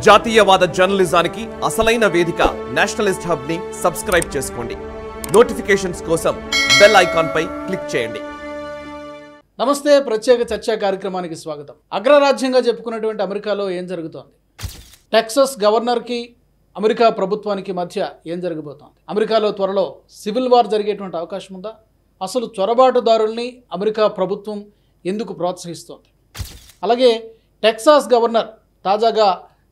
జాతీయవాద జర్నలిజానికి అసలైన వేదిక నేషనలిస్ట్ హబ్ ని సబ్స్క్రైబ్ చేసుకోండి. నోటిఫికేషన్స్ కోసం బెల్ ఐకాన్ పై క్లిక్ చేయండి. నమస్తే, ప్రత్యేక చర్చా కార్యక్రమానికి స్వాగతం. అగ్రరాజ్యంగా చెప్పుకున్నటువంటి అమెరికాలో ఏం జరుగుతోంది? టెక్సాస్ గవర్నర్కి అమెరికా ప్రభుత్వానికి మధ్య ఏం జరగబోతోంది? అమెరికాలో త్వరలో సివిల్ వార్ జరిగేటువంటి అవకాశం ఉందా? అసలు చొరబాటుదారుల్ని అమెరికా ప్రభుత్వం ఎందుకు ప్రోత్సహిస్తోంది? అలాగే టెక్సాస్ గవర్నర్ తాజాగా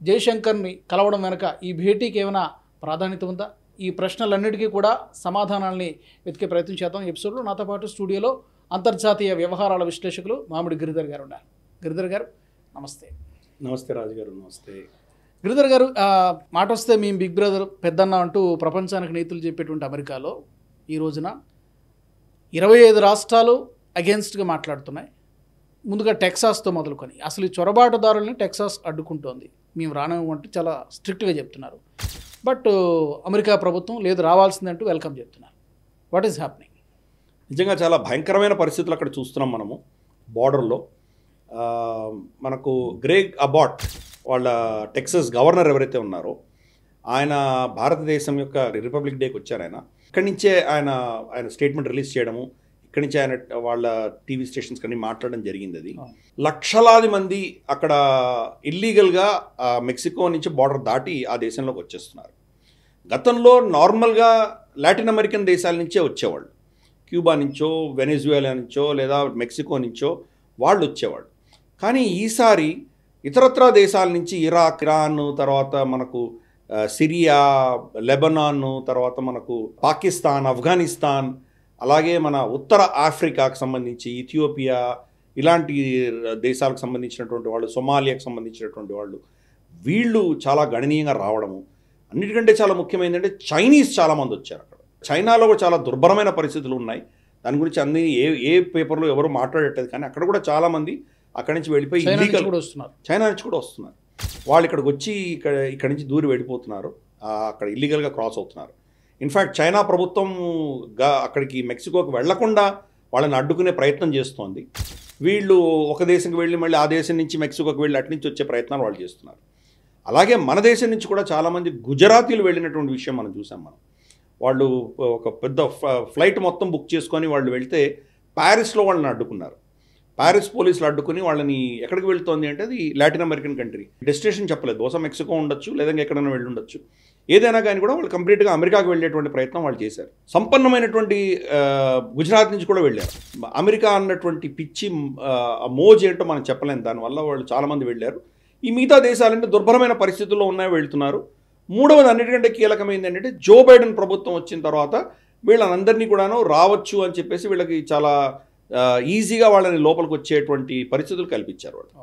జయశంకర్ని కలవడం వెనుక ఈ భేటీకి ఏమైనా ప్రాధాన్యత ఉందా? ఈ ప్రశ్నలన్నిటికీ కూడా సమాధానాలని వెతికే ప్రయత్నం చేద్దాం. ఎపిసోడ్లో నాతో పాటు స్టూడియోలో అంతర్జాతీయ వ్యవహారాల విశ్లేషకులు మామిడి గిరిధర్ గారు ఉన్నారు. గిరిధర్ గారు నమస్తే. నమస్తే రాజు గారు. నమస్తే గిరిధర్ గారు. మాట వస్తే మేము బిగ్ బ్రదర్ పెద్దన్న అంటూ ప్రపంచానికి నీతులు చెప్పేటువంటి అమెరికాలో ఈ రోజున 25 రాష్ట్రాలు అగెన్స్ట్గా మాట్లాడుతున్నాయి. ముందుగా టెక్సాస్తో మొదలుకొని అసలు ఈ చొరబాటుదారుల్ని టెక్సాస్ అడ్డుకుంటోంది. మేము రానివ్వమంటే చాలా స్ట్రిక్ట్గా చెప్తున్నారు. బట్ అమెరికా ప్రభుత్వం లేదు, రావాల్సిందంటూ వెల్కమ్ చెప్తున్నారు. What is happening? నిజంగా చాలా భయంకరమైన పరిస్థితులు అక్కడ చూస్తున్నాం మనము. బార్డర్లో మనకు గ్రేగ్ అబాట్ వాళ్ళ టెక్సాస్ గవర్నర్ ఎవరైతే ఉన్నారో ఆయన భారతదేశం యొక్క రిపబ్లిక్ డేకి వచ్చారు. ఇక్కడి నుంచే ఆయన స్టేట్మెంట్ రిలీజ్ చేయడము, ఇక్కడి నుంచి ఆయన వాళ్ళ టీవీ స్టేషన్స్ కానీ మాట్లాడడం జరిగింది. అది లక్షలాది మంది అక్కడ ఇల్లీగల్గా మెక్సికో నుంచి బార్డర్ దాటి ఆ దేశంలోకి వచ్చేస్తున్నారు. గతంలో నార్మల్గా లాటిన్ అమెరికన్ దేశాల నుంచే వచ్చేవాళ్ళు. క్యూబా నుంచో, వెనెజువేలా నుంచో లేదా మెక్సికో నుంచో వాళ్ళు వచ్చేవాళ్ళు. కానీ ఈసారి ఇతరత్రా దేశాల నుంచి ఇరాన్, తర్వాత మనకు సిరియా, లెబనాన్, తర్వాత మనకు పాకిస్తాన్, ఆఫ్ఘనిస్తాన్, అలాగే మన ఉత్తర ఆఫ్రికాకు సంబంధించి ఇథియోపియా, ఇలాంటి దేశాలకు సంబంధించినటువంటి వాళ్ళు, సొమాలియాకు సంబంధించినటువంటి వాళ్ళు, వీళ్ళు చాలా గణనీయంగా రావడము. అన్నిటికంటే చాలా ముఖ్యమైనది చైనీస్ చాలామంది వచ్చారు. అక్కడ చైనాలో కూడా చాలా దుర్భరమైన పరిస్థితులు ఉన్నాయి. దాని గురించి అన్ని ఏ పేపర్లో ఎవరు మాట్లాడేటది, కానీ అక్కడ కూడా చాలామంది అక్కడి నుంచి వెళ్ళిపోయి ఇల్లీగల్ చైనా నుంచి కూడా వస్తున్నారు. వాళ్ళు ఇక్కడికి వచ్చి ఇక్కడి నుంచి దూరి వెళ్ళిపోతున్నారు, అక్కడ ఇల్లీగల్గా క్రాస్ అవుతున్నారు. ఇన్ఫ్యాక్ట్ చైనా ప్రభుత్వం అక్కడికి మెక్సికోకి వెళ్లకుండా వాళ్ళని అడ్డుకునే ప్రయత్నం చేస్తోంది. వీళ్ళు ఒక దేశంకి వెళ్ళి మళ్ళీ ఆ దేశం నుంచి మెక్సికోకి వెళ్ళి అటు నుంచి వచ్చే ప్రయత్నాలు వాళ్ళు చేస్తున్నారు. అలాగే మన దేశం నుంచి కూడా చాలామంది గుజరాతీలు వెళ్ళినటువంటి విషయం మనం చూసాం. వాళ్ళు ఒక పెద్ద ఫ్లైట్ మొత్తం బుక్ చేసుకొని వాళ్ళు వెళ్తే ప్యారిస్లో వాళ్ళని అడ్డుకున్నారు. ప్యారిస్ పోలీసులు అడ్డుకుని వాళ్ళని ఎక్కడికి వెళ్తోంది అంటే అది లాటిన్ అమెరికన్ కంట్రీ, డెస్టినేషన్ చెప్పలేదు. బహుశా మెక్సికో ఉండొచ్చు, లేదంటే ఎక్కడైనా వెళ్ళి ఉండొచ్చు. ఏదైనా కానీ కూడా వాళ్ళు కంప్లీట్గా అమెరికాకు వెళ్ళేటువంటి ప్రయత్నం వాళ్ళు చేశారు. సంపన్నమైనటువంటి గుజరాత్ నుంచి కూడా వెళ్ళారు. అమెరికా అన్నటువంటి పిచ్చి మోజ్ ఏంటో మనం చెప్పలేము. దానివల్ల వాళ్ళు చాలామంది వెళ్ళారు. ఈ మిగతా దేశాలంటే దుర్భరమైన పరిస్థితుల్లో ఉన్నాయో వెళ్తున్నారు. మూడవది అన్నిటికంటే కీలకమైంది ఏంటంటే జో బైడెన్ ప్రభుత్వం వచ్చిన తర్వాత వీళ్ళందరినీ కూడాను రావచ్చు అని చెప్పేసి వీళ్ళకి చాలా ఈజీగా వాళ్ళని లోపలికి వచ్చేటువంటి పరిస్థితులు కల్పించారు వాళ్ళు.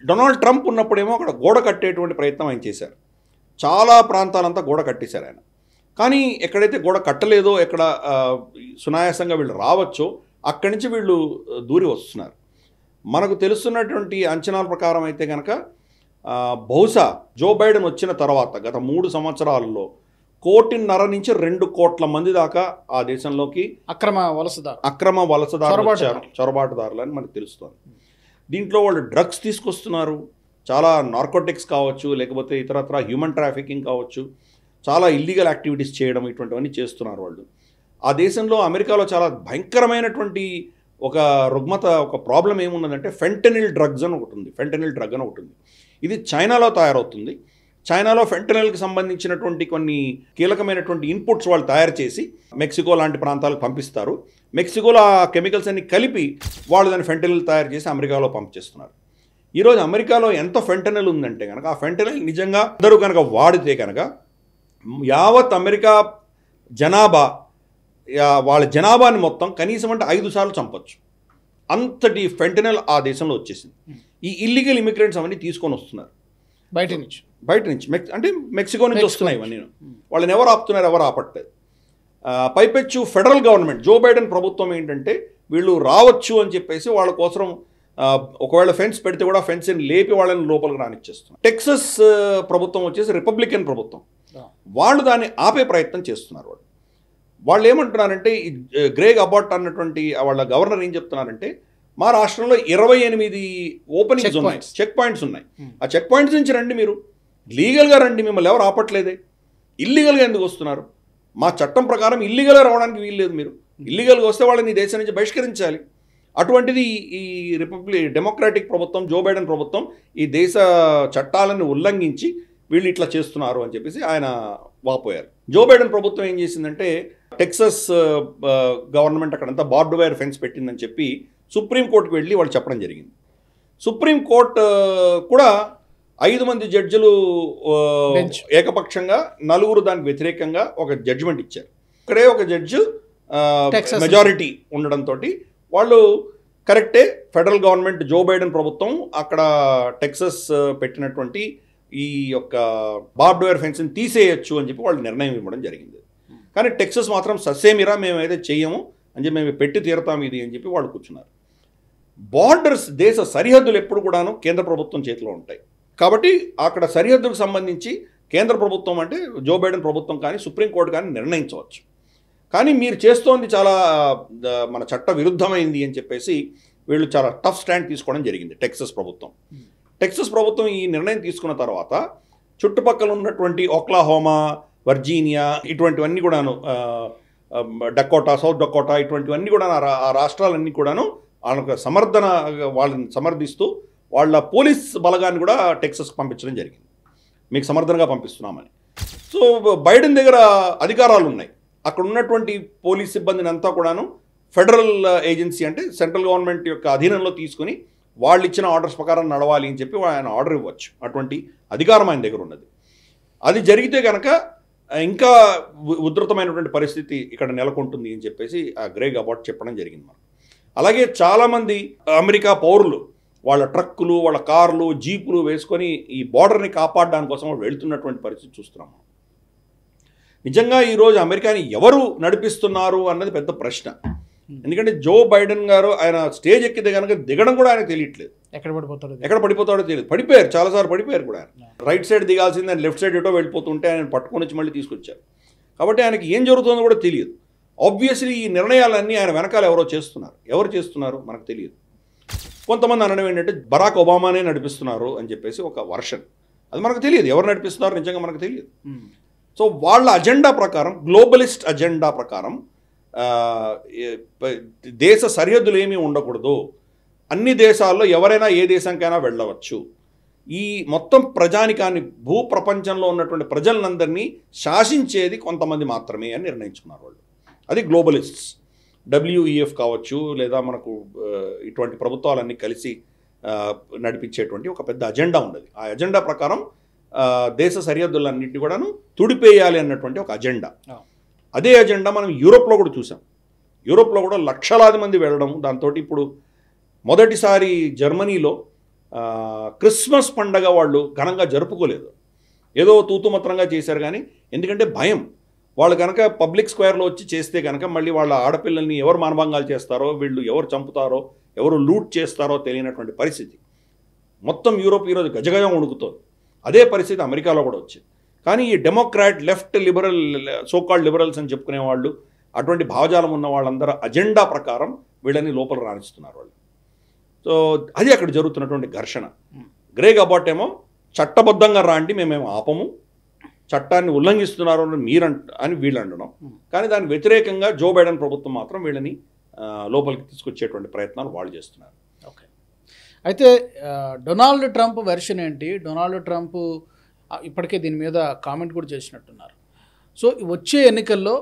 డొనాల్డ్ ట్రంప్ ఉన్నప్పుడేమో అక్కడ గోడ కట్టేటువంటి ప్రయత్నం ఆయన చేశారు. చాలా ప్రాంతాలంతా గోడ కట్టేశారు ఆయన. కానీ ఎక్కడైతే గోడ కట్టలేదో, ఎక్కడ సునాయాసంగా వీళ్ళు రావచ్చో అక్కడి నుంచి వీళ్ళు దూరి వస్తున్నారు. మనకు తెలుస్తున్నటువంటి అంచనాల ప్రకారం అయితే కనుక బహుశా జో బైడెన్ వచ్చిన తర్వాత గత 3 సంవత్సరాలలో 1.5 నుంచి 2 కోట్ల మంది దాకా ఆ దేశంలోకి అక్రమ వలసదారులు వచ్చారు, చొరబాటుదారులు అని మనకు తెలుస్తుంది. దీంట్లో వాళ్ళు డ్రగ్స్ తీసుకొస్తున్నారు, చాలా నార్కోటిక్స్ కావచ్చు, లేకపోతే ఇతరత్ర హ్యూమన్ ట్రాఫికింగ్ కావచ్చు, చాలా ఇల్లీగల్ యాక్టివిటీస్ చేయడం, ఇటువంటివన్నీ చేస్తున్నారు వాళ్ళు. ఆ దేశంలో అమెరికాలో చాలా భయంకరమైనటువంటి ఒక రుగ్మత, ఒక ప్రాబ్లం ఏమున్నదంటే ఫెంటనిల్ డ్రగ్స్ అని ఒకటి ఉంది. ఫెంటనిల్ డ్రగ్ అని ఒకటి ఉంది. ఇది చైనాలో తయారవుతుంది. చైనాలో ఫెంటనిల్కి సంబంధించినటువంటి కొన్ని కీలకమైనటువంటి ఇన్పుట్స్ వాళ్ళు తయారు చేసి మెక్సికో లాంటి ప్రాంతాలకు పంపిస్తారు. మెక్సికోలో ఆ కెమికల్స్ అన్ని కలిపి వాళ్ళు దాన్ని ఫెంటనిల్ తయారు చేసి అమెరికాలో పంపించేస్తున్నారు. ఈరోజు అమెరికాలో ఎంత ఫెంటనిల్ ఉందంటే కనుక ఆ ఫెంటనిల్ నిజంగా అందరూ కనుక వాడితే కనుక యావత్ అమెరికా జనాభా, వాళ్ళ జనాభాని మొత్తం కనీసం అంటే 5 సార్లు చంపొచ్చు. అంతటి ఫెంటనిల్ ఆ దేశంలో వచ్చేసింది. ఈ ఇల్లీగల్ ఇమిగ్రెంట్స్ అవన్నీ తీసుకొని వస్తున్నారు బయట నుంచి అంటే మెక్సికో నుంచి వస్తున్నాయి ఇవన్నీ. వాళ్ళని ఎవరు ఆపుతున్నారు? ఎవరు ఆపట్లేదు. పైపెచ్చు ఫెడరల్ గవర్నమెంట్, జో బైడెన్ ప్రభుత్వం ఏంటంటే వీళ్ళు రావచ్చు అని చెప్పేసి వాళ్ళ కోసం ఒకవేళ ఫెన్స్ పెడితే కూడా ఫెన్స్ని లేపి వాళ్ళని లోపలికి రానిచ్చేస్తున్నారు. టెక్సాస్ ప్రభుత్వం వచ్చేసి రిపబ్లికన్ ప్రభుత్వం, వాళ్ళు దాన్ని ఆపే ప్రయత్నం చేస్తున్నారు. వాళ్ళు ఏమంటున్నారంటే గ్రేగ్ అబాట్ అన్నటువంటి వాళ్ళ గవర్నర్ ఏం చెప్తున్నారంటే మా రాష్ట్రంలో 28 ఓపెనింగ్స్ ఉన్నాయి, చెక్ పాయింట్స్ ఉన్నాయి. ఆ చెక్ పాయింట్స్ నుంచి రండి మీరు, లీగల్గా రండి, మిమ్మల్ని ఎవరు ఆపట్లేదే. ఇల్లీగల్గా ఎందుకు వస్తున్నారు? మా చట్టం ప్రకారం ఇల్లీగల్గా రావడానికి వీల్లేదు. మీరు ఇల్లీగల్గా వస్తే వాళ్ళని ఈ దేశం నుంచి బహిష్కరించాలి. అటువంటిది ఈ డెమోక్రాటిక్ ప్రభుత్వం, జో బైడెన్ ప్రభుత్వం ఈ దేశ చట్టాలను ఉల్లంఘించి వీళ్ళు ఇట్లా చేస్తున్నారు అని చెప్పేసి ఆయన వాపోయారు. జో బైడెన్ ప్రభుత్వం ఏం చేసిందంటే టెక్సస్ గవర్నమెంట్ అక్కడంతా బార్డ్ వైర్ ఫెన్స్ పెట్టిందని చెప్పి సుప్రీంకోర్టుకు వెళ్ళి వాళ్ళు చెప్పడం జరిగింది. సుప్రీంకోర్టు కూడా 5 మంది జడ్జిలు ఏకపక్షంగా, 4 దానికి వ్యతిరేకంగా ఒక జడ్జిమెంట్ ఇచ్చారు. ఇక్కడే ఒక జడ్జి మెజారిటీ ఉండడంతో వాళ్ళు కరెక్టే, ఫెడరల్ గవర్నమెంట్ జో బైడెన్ ప్రభుత్వం అక్కడ టెక్సస్ పెట్టినటువంటి ఈ యొక్క బార్డ్ వైర్ ఫెన్స్ని తీసేయచ్చు అని చెప్పి వాళ్ళు నిర్ణయం ఇవ్వడం జరిగింది. కానీ టెక్సస్ మాత్రం ససేమిరా మేమైతే చెయ్యము అని చెప్పి మేము పెట్టి తీరతాం ఇది అని చెప్పి వాళ్ళు కూర్చున్నారు. బార్డర్స్, దేశ సరిహద్దులు ఎప్పుడు కూడాను కేంద్ర ప్రభుత్వం చేతిలో ఉంటాయి. కాబట్టి అక్కడ సరిహద్దులకు సంబంధించి కేంద్ర ప్రభుత్వం అంటే జో బైడెన్ ప్రభుత్వం కానీ సుప్రీంకోర్టు కానీ నిర్ణయించవచ్చు. కానీ మీరు చేస్తోంది చాలా మన చట్ట విరుద్ధమైంది అని చెప్పేసి వీళ్ళు చాలా టఫ్ స్టాండ్ తీసుకోవడం జరిగింది టెక్సస్ ప్రభుత్వం. టెక్సస్ ప్రభుత్వం ఈ నిర్ణయం తీసుకున్న తర్వాత చుట్టుపక్కల ఉన్నటువంటి ఓక్లాహోమా, వర్జీనియా ఇటువంటివన్నీ కూడాను, డకోటా, సౌత్ డకోటా ఇటువంటివన్నీ కూడా ఆ రాష్ట్రాలన్నీ కూడాను వాళ్ళని సమర్థిస్తూ వాళ్ళ పోలీస్ బలగాన్ని కూడా టెక్సస్కి పంపించడం జరిగింది. మీకు సమర్థనగా పంపిస్తున్నామని. సో బైడెన్ దగ్గర అధికారాలు ఉన్నాయి. అక్కడ ఉన్నటువంటి పోలీస్ సిబ్బందిని అంతా కూడాను ఫెడరల్ ఏజెన్సీ అంటే సెంట్రల్ గవర్నమెంట్ యొక్క అధీనంలో తీసుకుని వాళ్ళు ఇచ్చిన ఆర్డర్స్ ప్రకారం నడవాలి అని చెప్పి ఆయన ఆర్డర్ ఇవ్వచ్చు. అటువంటి అధికారం ఆయన దగ్గర ఉన్నది. అది జరిగితే కనుక ఇంకా ఉధృతమైనటువంటి పరిస్థితి ఇక్కడ నెలకొంటుంది అని చెప్పేసి ఆ గ్రేగ్ అబాట్ చెప్పడం జరిగింది. మనం అలాగే చాలామంది అమెరికా పౌరులు వాళ్ళ ట్రక్కులు, వాళ్ళ కార్లు, జీపులు వేసుకొని ఈ బార్డర్ని కాపాడడానికి కోసం వెళుతున్నటువంటి పరిస్థితి చూస్తున్నాం. నిజంగా ఈరోజు అమెరికాని ఎవరు నడిపిస్తున్నారు అన్నది పెద్ద ప్రశ్న. ఎందుకంటే జో బైడెన్ గారు ఆయన స్టేజ్ ఎక్కితే కనుక దిగడం కూడా ఆయనకు తెలియట్లేదు. ఎక్కడ పడిపోతాడో తెలియదు. పడిపోయారు, చాలాసార్లు పడిపోయారు కూడా. ఆయన రైట్ సైడ్ దిగాల్సింది ఆయన లెఫ్ట్ సైడ్ ఎటో వెళ్ళిపోతుంటే ఆయన పట్టుకొని వచ్చి మళ్ళీ తీసుకొచ్చారు. కాబట్టి ఆయనకి ఏం జరుగుతుందో కూడా తెలియదు. ఆబ్వియస్లీ ఈ నిర్ణయాలన్నీ ఆయన వెనకాల ఎవరు చేస్తున్నారు మనకు తెలియదు. కొంతమంది అనడం ఏంటంటే బరాక్ ఒబామానే నడిపిస్తున్నారు అని చెప్పేసి ఒక వర్షన్. అది మనకు తెలియదు, ఎవరు నడిపిస్తున్నారు నిజంగా మనకు తెలియదు. సో వాళ్ళ అజెండా ప్రకారం, గ్లోబలిస్ట్ అజెండా ప్రకారం దేశ సరిహద్దులు ఏమీ ఉండకూడదు, అన్ని దేశాల్లో ఎవరైనా ఏ దేశంకైనా వెళ్ళవచ్చు, ఈ మొత్తం ప్రజానికాన్ని, భూ ప్రపంచంలో ఉన్నటువంటి ప్రజలందరినీ శాసించేది కొంతమంది మాత్రమే అని నిర్ణయించుకున్నారు వాళ్ళు. అది గ్లోబలిస్ట్స్. WEF కావచ్చు, లేదా మనకు ఇటువంటి ప్రభుత్వాలన్నీ కలిసి నడిపించేటువంటి ఒక పెద్ద అజెండా ఉన్నది. ఆ అజెండా ప్రకారం దేశ సరిహద్దులన్నింటినీ కూడాను తుడిపేయాలి అన్నటువంటి ఒక అజెండా. అదే అజెండా మనం యూరోప్లో కూడా చూసాం. యూరోప్లో కూడా లక్షలాది మంది వెళ్ళడం. దాంతో ఇప్పుడు మొదటిసారి జర్మనీలో క్రిస్మస్ పండగ వాళ్ళు ఘనంగా జరుపుకోలేదు. ఏదో తూతుమత్రంగా చేశారు. కానీ ఎందుకంటే భయం, వాళ్ళు కనుక పబ్లిక్ స్క్వేర్లో వచ్చి చేస్తే కనుక మళ్ళీ వాళ్ళ ఆడపిల్లల్ని ఎవరు మానభంగాలు చేస్తారో, వీళ్ళు ఎవరు చంపుతారో, ఎవరు లూట్ చేస్తారో తెలియనటువంటి పరిస్థితి. మొత్తం యూరోప్ ఈరోజు గజగజం వణుకుతోంది. అదే పరిస్థితి అమెరికాలో కూడా వచ్చింది. కానీ ఈ Democrat, left, liberal, so called liberals అని చెప్పుకునే వాళ్ళు, అటువంటి భావజాలం ఉన్న వాళ్ళందరూ అజెండా ప్రకారం వీళ్ళని లోపల రాణిస్తున్నారు వాళ్ళు. సో అది అక్కడ జరుగుతున్నటువంటి ఘర్షణ. గ్రేగ్ అబాట్ ఏమో చట్టబద్ధంగా రాండి, మేమేమో ఆపము, చట్టాన్ని ఉల్లంఘిస్తున్నారు అని వీళ్ళు అనడం. కానీ దానికి వ్యతిరేకంగా జో బైడెన్ ప్రభుత్వం మాత్రం వీళ్ళని లోపలికి తీసుకొచ్చేటువంటి ప్రయత్నాలు వాళ్ళు చేస్తున్నారు. ఓకే, అయితే డొనాల్డ్ ట్రంప్ వెర్షన్ ఏంటి? డొనాల్డ్ ట్రంప్ ఇప్పటికే దీని మీద కామెంట్ కూడా చేసినట్టున్నారు. సో వచ్చే ఎన్నికల్లో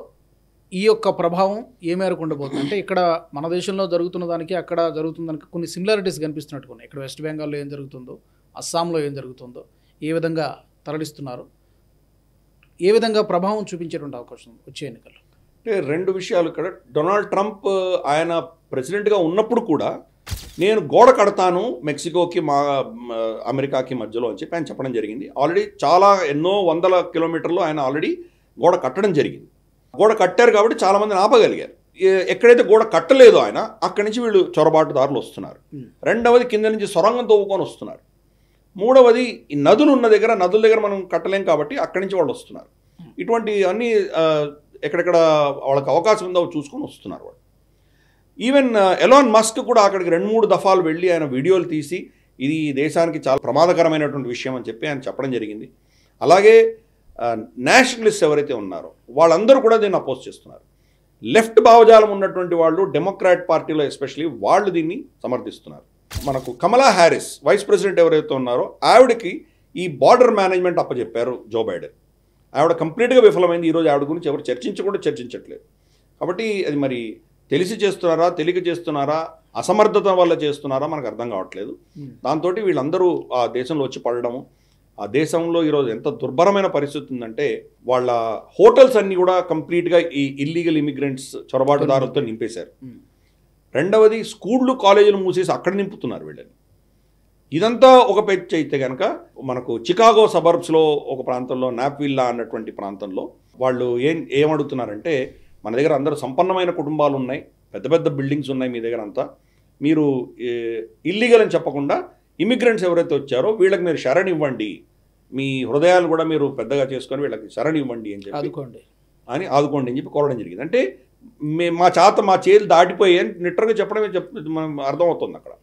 ఈ యొక్క ప్రభావం ఏ మేరకు ఉండబోతుంది? అంటే ఇక్కడ మన దేశంలో జరుగుతున్న దానికి అక్కడ జరుగుతున్న దానికి కొన్ని సిమిలారిటీస్ కనిపిస్తున్నట్టు ఉన్నాయి. ఇక్కడ వెస్ట్ బెంగాల్లో ఏం జరుగుతుందో, అస్సాంలో ఏం జరుగుతుందో, ఏ విధంగా తరలిస్తున్నారు, ఏ విధంగా ప్రభావం చూపించేటువంటి అవకాశం వచ్చే ఎన్నికల్లో? అంటే రెండు విషయాలు ఇక్కడ. డొనాల్డ్ ట్రంప్ ఆయన ప్రెసిడెంట్గా ఉన్నప్పుడు కూడా నేను గోడ కడతాను మెక్సికోకి అమెరికాకి మధ్యలో అని చెప్పి ఆయన చెప్పడం జరిగింది. ఆల్రెడీ ఎన్నో వందల కిలోమీటర్లు ఆయన ఆల్రెడీ గోడ కట్టడం జరిగింది. గోడ కట్టారు కాబట్టి చాలామందిని ఆపగలిగారు. ఎక్కడైతే గోడ కట్టలేదు ఆయన, అక్కడి నుంచి వీళ్ళు చొరబాటుదారులు వస్తున్నారు. రెండవది కింద నుంచి సొరంగం తవ్వుకొని వస్తున్నారు. మూడవది ఈ నదుల దగ్గర మనం కట్టలేం కాబట్టి అక్కడి నుంచి వాళ్ళు వస్తున్నారు. ఇటువంటి అన్నీ ఎక్కడెక్కడ వాళ్ళకి అవకాశం ఉందో చూసుకొని వస్తున్నారు వాళ్ళు. ఈవెన్ ఎలాన్ మస్క్ కూడా అక్కడికి 2-3 దఫాలు వెళ్ళి ఆయన వీడియోలు తీసి ఇది దేశానికి చాలా ప్రమాదకరమైనటువంటి విషయం అని చెప్పి ఆయన చెప్పడం జరిగింది. అలాగే నేషనలిస్ట్ ఎవరైతే ఉన్నారో వాళ్ళందరూ కూడా దీన్ని అపోజ్ చేస్తున్నారు. లెఫ్ట్ భావజాలం ఉన్నటువంటి వాళ్ళు డెమోక్రాట్ పార్టీలో ఎస్పెషలీ వాళ్ళు దీన్ని సమర్థిస్తున్నారు. మనకు కమలా హ్యారిస్ వైస్ ప్రెసిడెంట్ ఎవరైతే ఉన్నారో ఆవిడకి ఈ బార్డర్ మేనేజ్మెంట్ అప్పచెప్పారు జో బైడెన్. ఆవిడ కంప్లీట్గా విఫలమైంది. ఈరోజు ఆవిడ గురించి ఎవరు చర్చించట్లేదు. కాబట్టి అది మరి తెలిసి చేస్తున్నారా, తెలియక చేస్తున్నారా, అసమర్థత వల్ల చేస్తున్నారా మనకు అర్థం కావట్లేదు. దాంతో వీళ్ళందరూ ఆ దేశంలో వచ్చి పడడము, ఆ దేశంలో ఈరోజు ఎంత దుర్భరమైన పరిస్థితి ఉందంటే వాళ్ళ హోటల్స్ అన్నీ కూడా కంప్లీట్గా ఈ ఇల్లీగల్ ఇమిగ్రెంట్స్ చొరబాటుదారులతో నింపేశారు. రెండవది స్కూళ్ళు కాలేజీలు మూసేసి అక్కడ నింపుతున్నారు వీళ్ళని. ఇదంతా ఒక పెచ్ అయితే కనుక మనకు చికాగో సబర్బ్స్లో ఒక ప్రాంతంలో నాప్విల్లా అన్నటువంటి ప్రాంతంలో వాళ్ళు ఏమడుగుతున్నారంటే, మన దగ్గర అందరూ సంపన్నమైన కుటుంబాలు ఉన్నాయి, పెద్ద పెద్ద బిల్డింగ్స్ ఉన్నాయి, మీ దగ్గర అంతా మీరు ఇల్లీగల్ అని చెప్పకుండా ఇమిగ్రెంట్స్ ఎవరైతే వచ్చారో వీళ్ళకి మీరు శరణ్ ఇవ్వండి, మీ హృదయాలు కూడా మీరు పెద్దగా చేసుకొని వీళ్ళకి శరణ్ ఇవ్వండి అని చెప్పి ఆదుకోండి అని చెప్పి కోరడం జరిగింది. అంటే మా చేతులు దాటిపోయి అని నిట్టరుగా చెప్పడమే మనం అర్థమవుతుంది అక్కడ.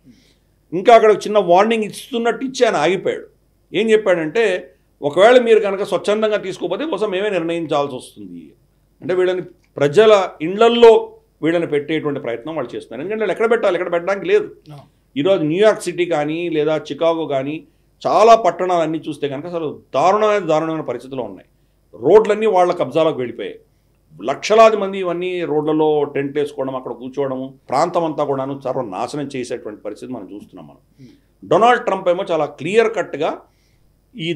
ఇంకా అక్కడ చిన్న వార్నింగ్ ఇస్తున్నట్టు ఇచ్చి ఆయన ఆగిపోయాడు. ఏం చెప్పాడంటే, ఒకవేళ మీరు కనుక స్వచ్ఛందంగా తీసుకోకపోతే కోసం మేమే నిర్ణయించాల్సి వస్తుంది. అంటే వీళ్ళని ప్రజల ఇళ్లల్లో వీళ్ళని పెట్టేటువంటి ప్రయత్నం వాళ్ళు చేస్తున్నారు. ఎందుకంటే వాళ్ళు ఎక్కడ పెట్టడానికి లేదు. ఈరోజు న్యూయార్క్ సిటీ కానీ లేదా చికాగో కానీ చాలా పట్టణాలన్నీ చూస్తే కనుక అసలు దారుణమైన పరిస్థితుల్లో ఉన్నాయి. రోడ్లన్నీ వాళ్ళ కబ్జాలోకి వెళ్ళిపోయాయి. లక్షలాది మంది ఇవన్నీ రోడ్లలో టెంట్ వేసుకోవడం, అక్కడ కూర్చోవడము, ప్రాంతం అంతా కూడాను సర్వనాశనం చేసేటువంటి పరిస్థితి మనం చూస్తున్నాం. డొనాల్డ్ ట్రంప్ ఏమో చాలా క్లియర్ కట్గా ఈ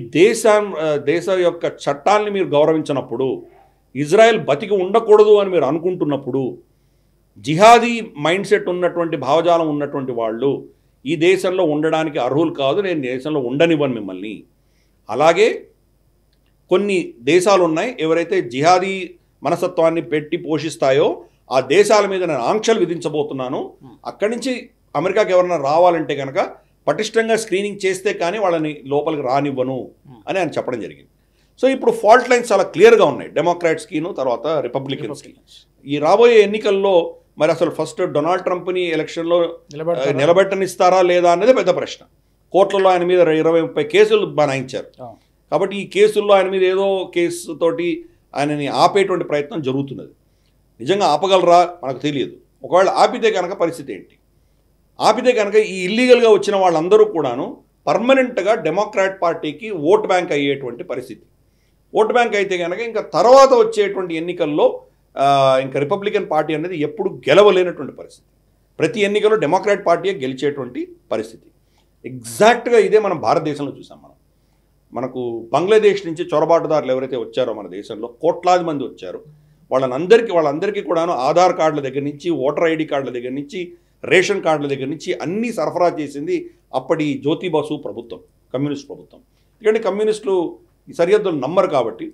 దేశ యొక్క చట్టాలని మీరు గౌరవించినప్పుడు, ఇజ్రాయెల్ బతికి ఉండకూడదు అని మీరు అనుకుంటున్నప్పుడు, జిహాదీ మైండ్ సెట్ ఉన్నటువంటి భావజాలం ఉన్నటువంటి వాళ్ళు ఈ దేశంలో ఉండడానికి అర్హులు కాదు, నేను దేశంలో ఉండనివ్వను మిమ్మల్ని. అలాగే కొన్ని దేశాలు ఉన్నాయి, ఎవరైతే జిహాదీ మనస్తత్వాన్ని పెట్టి పోషిస్తాయో ఆ దేశాల మీద నేను ఆంక్షలు విధించబోతున్నాను. అక్కడి నుంచి అమెరికాకి ఎవరైనా రావాలంటే కనుక పటిష్టంగా స్క్రీనింగ్ చేస్తే కానీ వాళ్ళని లోపలికి రానివ్వను అని ఆయన చెప్పడం జరిగింది. సో ఇప్పుడు ఫాల్ట్ లైన్స్ చాలా క్లియర్గా ఉన్నాయి డెమోక్రాట్స్కిను తర్వాత రిపబ్లికన్స్కి. ఈ రాబోయే ఎన్నికల్లో మరి అసలు ఫస్ట్ డొనాల్డ్ ట్రంప్ని ఎలక్షన్లో నిలబెట్టనిస్తారా లేదా అనేది పెద్ద ప్రశ్న. కోర్టులలో ఆయన మీద 20-30 కేసులు బనాయించారు. కాబట్టి ఈ కేసుల్లో ఆయన మీద ఏదో కేసు తోటి ఆయనని ఆపేటువంటి ప్రయత్నం జరుగుతున్నది. నిజంగా ఆపగలరా మనకు తెలియదు. ఒకవేళ ఆపితే కనుక పరిస్థితి ఏంటి? ఆపితే కనుక ఈ ఇల్లీగల్గా వచ్చిన వాళ్ళందరూ కూడాను పర్మనెంట్గా డెమోక్రాట్ పార్టీకి ఓట్ బ్యాంక్ అయ్యేటువంటి పరిస్థితి. ఓట్ బ్యాంక్ అయితే కనుక ఇంకా తర్వాత వచ్చేటువంటి ఎన్నికల్లో ఇంకా రిపబ్లికన్ పార్టీ అనేది ఎప్పుడు గెలవలేనటువంటి పరిస్థితి. ప్రతి ఎన్నికల్లో డెమోక్రాట్ పార్టీయే గెలిచేటువంటి పరిస్థితి. ఎగ్జాక్ట్గా ఇదే మనం భారతదేశంలో చూసాం. మనకు బంగ్లాదేశ్ నుంచి చొరబాటుదారులు ఎవరైతే వచ్చారో మన దేశంలో కోట్లాది మంది వచ్చారు. వాళ్ళందరికీ కూడాను ఆధార్ కార్డుల దగ్గర నుంచి, ఓటర్ ఐడి కార్డుల దగ్గర నుంచి, రేషన్ కార్డుల దగ్గర నుంచి అన్నీ సరఫరా చేసింది అప్పటి జ్యోతి బసు ప్రభుత్వం, కమ్యూనిస్ట్ ప్రభుత్వం. ఎందుకంటే కమ్యూనిస్టులు ఈ సరిహద్దులు నమ్మరు కాబట్టి,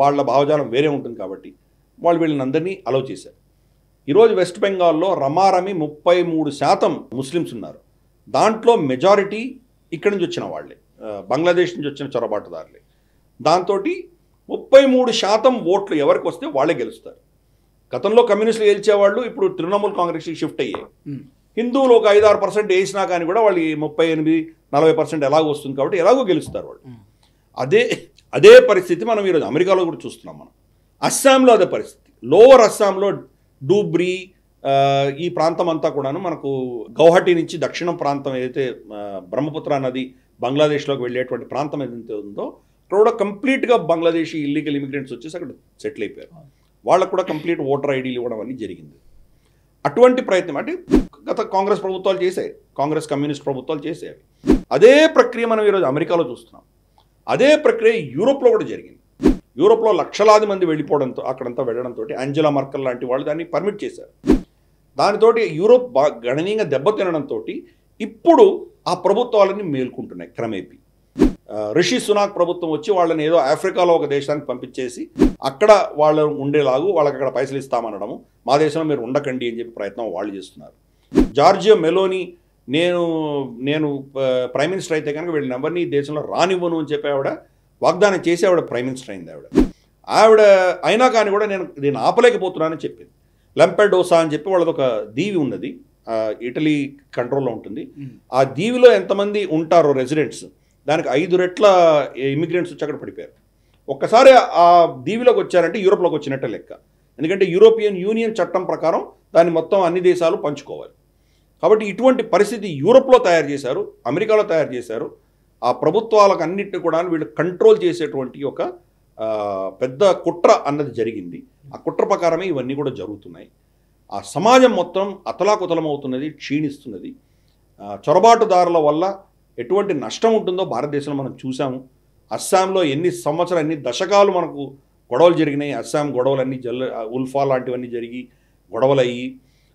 వాళ్ళ భావజాలం వేరే ఉంటుంది కాబట్టి వాళ్ళు వీళ్ళని అందరినీ అలౌ చేశారు. ఈరోజు వెస్ట్ బెంగాల్లో రమారమి 33% ముస్లిమ్స్ ఉన్నారు. దాంట్లో మెజారిటీ ఇక్కడి నుంచి వచ్చిన వాళ్ళే, బంగ్లాదేశ్ నుంచి వచ్చిన చొరబాటుదారులే. దాంతో 33% ఓట్లు ఎవరికి వస్తే వాళ్ళే గెలుస్తారు. గతంలో కమ్యూనిస్టులు గెలిచేవాళ్ళు ఇప్పుడు తృణమూల్ కాంగ్రెస్కి షిఫ్ట్ అయ్యాయి. హిందువులు ఒక 5-6% వేసినా కానీ కూడా వాళ్ళు 38-40% ఎలాగో వస్తుంది కాబట్టి ఎలాగో గెలుస్తారు వాళ్ళు. అదే పరిస్థితి మనం ఈరోజు అమెరికాలో కూడా చూస్తున్నాం. మనం అస్సాంలో అదే పరిస్థితి. లోవర్ అస్సాంలో డూబ్రీ ఈ ప్రాంతం అంతా కూడాను మనకు గౌహటి నుంచి దక్షిణం ప్రాంతం ఏదైతే బ్రహ్మపుత్ర నది బంగ్లాదేశ్లోకి వెళ్ళేటువంటి ప్రాంతం ఏదైతే ఉందో అక్కడ కూడా కంప్లీట్గా బంగ్లాదేశీ ఇల్లీగల్ ఇమిగ్రెంట్స్ వచ్చేసి అక్కడ సెటిల్ అయిపోయారు. వాళ్ళకు కూడా కంప్లీట్ ఓటర్ ఐడీలు ఇవ్వడం అనేది జరిగింది. అటువంటి ప్రయత్నం అంటే గత కాంగ్రెస్ ప్రభుత్వాలు చేశాయి, కాంగ్రెస్ కమ్యూనిస్ట్ ప్రభుత్వాలు చేసేవి. అదే ప్రక్రియ మనం ఈరోజు అమెరికాలో చూస్తున్నాం. అదే ప్రక్రియ యూరోప్లో కూడా జరిగింది. యూరోప్లో లక్షలాది మంది వెళ్ళిపోవడంతో అక్కడంతా వెళ్ళడంతో యాంజెలా మర్కెల్ లాంటి వాళ్ళు దాన్ని పర్మిట్ చేశారు. దానితోటి యూరోప్ గణనీయంగా దెబ్బతినడంతో ఇప్పుడు ఆ ప్రభుత్వాలని మేల్కుంటున్నాయి క్రమేపీ. రిషి సునాక్ ప్రభుత్వం వచ్చి వాళ్ళని ఏదో ఆఫ్రికాలో ఒక దేశానికి పంపించేసి అక్కడ వాళ్ళు ఉండేలాగు వాళ్ళకి అక్కడ పైసలు ఇస్తామనడము, మా దేశంలో మీరు ఉండకండి అని చెప్పి ప్రయత్నం వాళ్ళు చేస్తున్నారు. జార్జియా మెలోని నేను ప్రైమ్ మినిస్టర్ అయితే కనుక వీళ్ళని ఎవరిని దేశంలో రానివ్వను అని చెప్పి ఆవిడ వాగ్దానం చేసి ఆవిడ ప్రైమ్ మినిస్టర్ అయింది. ఆవిడ అయినా కానీ కూడా నేను దీన్ని ఆపలేకపోతున్నానని చెప్పింది. లంపెడోసా అని చెప్పి వాళ్ళది ఒక దీవి ఉన్నది, ఇటలీ కంట్రోల్లో ఉంటుంది. ఆ దీవిలో ఎంతమంది ఉంటారో రెసిడెంట్స్ దానికి 5 రెట్ల ఇమిగ్రెంట్స్ వచ్చి అక్కడ పడిపోయారు. ఒక్కసారి ఆ దీవిలోకి వచ్చారంటే యూరోప్లోకి వచ్చినట్టే లెక్క. ఎందుకంటే యూరోపియన్ యూనియన్ చట్టం ప్రకారం దాన్ని మొత్తం అన్ని దేశాలు పంచుకోవాలి. కాబట్టి ఇటువంటి పరిస్థితి యూరోప్లో తయారు చేశారు, అమెరికాలో తయారు చేశారు. ఆ ప్రభుత్వాలకు అన్నింటినీ కూడా వీళ్ళు కంట్రోల్ చేసేటువంటి ఒక పెద్ద కుట్ర అన్నది జరిగింది. ఆ కుట్ర ప్రకారమే ఇవన్నీ కూడా జరుగుతున్నాయి. ఆ సమాజం మొత్తం అతలాకుతలం అవుతున్నది, క్షీణిస్తున్నది. చొరబాటుదారుల వల్ల ఎటువంటి నష్టం ఉంటుందో భారతదేశంలో మనం చూసాము. అస్సాంలో ఎన్ని దశకాలు మనకు గొడవలు జరిగినాయి. అస్సాం గొడవలన్నీ ఉల్ఫా లాంటివన్నీ జరిగి గొడవలయ్యి